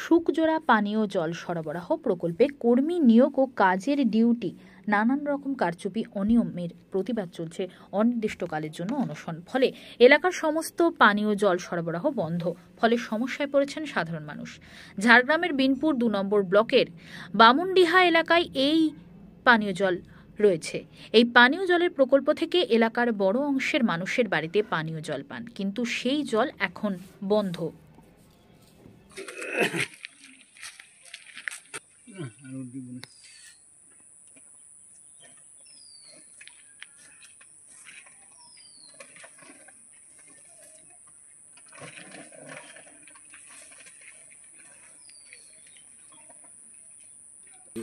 শুকজোড়া পানীয় জল সরবরাহ প্রকল্পে কর্মী নিয়োগ ও কাজের ডিউটি নানান রকম কারচুপি অনিয়মের প্রতিবাদ চলছে অনির্দিষ্টকালের জন্য অনশন। ফলে এলাকার সমস্ত পানীয় জল সরবরাহ বন্ধ। ফলে সমস্যায় পড়েছেন সাধারণ মানুষ। ঝাড়গ্রামের বিনপুর ২ নম্বর ব্লকের বামুনডিহা এলাকায় এই পানীয় জল রয়েছে। এই পানীয় জলের প্রকল্প থেকে এলাকার বড় অংশের মানুষের বাড়িতে পানীয় জল পান, কিন্তু সেই জল এখন বন্ধ।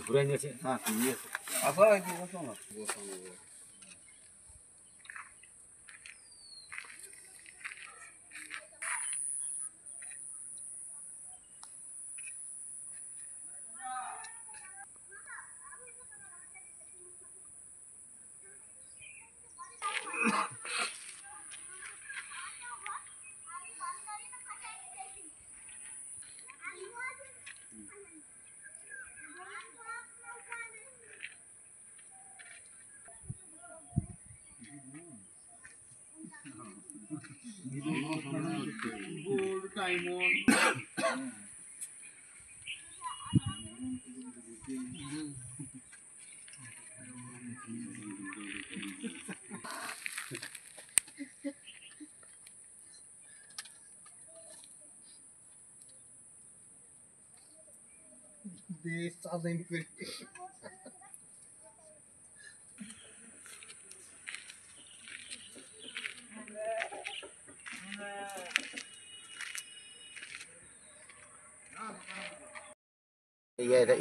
ঘুরে নিয়েছে। হ্যাঁ, নিয়েছে। আসো, একটু বসো না। বসো না। This doesn't fit.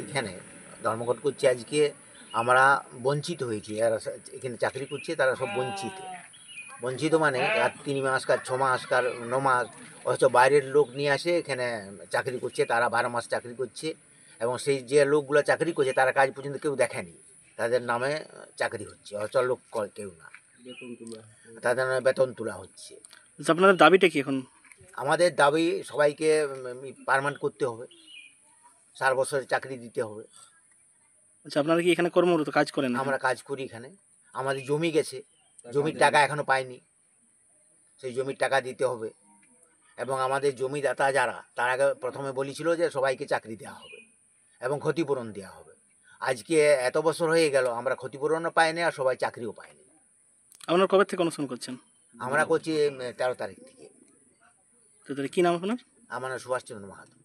এখানে ধর্মঘট করছে। আজকে আমরা বঞ্চিত হয়েছি, যারা এখানে চাকরি করছে তারা সব বঞ্চিত মানে আর 3 মাস কার 6 মাস কার 9 মাস, অথচ বাইরের লোক নিয়ে আসে এখানে চাকরি করছে, তারা 12 মাস চাকরি করছে। এবং সেই যে লোকগুলো চাকরি করছে তারা কাজ পর্যন্ত কেউ দেখেনি, তাদের নামে চাকরি হচ্ছে, অথচ লোক কেউ না, তাদের নামে বেতন তোলা হচ্ছে। আপনাদের দাবিটা কি এখন? আমাদের দাবি সবাইকে পার্মানেন্ট করতে হবে, 4 বছরের চাকরি দিতে হবে। আচ্ছা, আপনারা কি এখানে কর্মরত কাজ করেন? আমরা কাজ করি এখানে। আমাদের জমি গেছে, জমির টাকা এখনো পাইনি, সেই জমির টাকা দিতে হবে। এবং আমাদের জমিদাতা যারা, তার আগে প্রথমে বলেছিল যে সবাইকে চাকরি দেওয়া হবে এবং ক্ষতিপূরণ দেওয়া হবে। আজকে এত বছর হয়ে গেল, আমরা ক্ষতিপূরণও পাইনি আর সবাই চাকরিও পাইনি। আপনারা কবে থেকে অনশন করছেন? আমরা করছি 13 তারিখ থেকে। তো কি নাম আপনার? আমার নাম সুভাষচন্দ্র মাহাতো।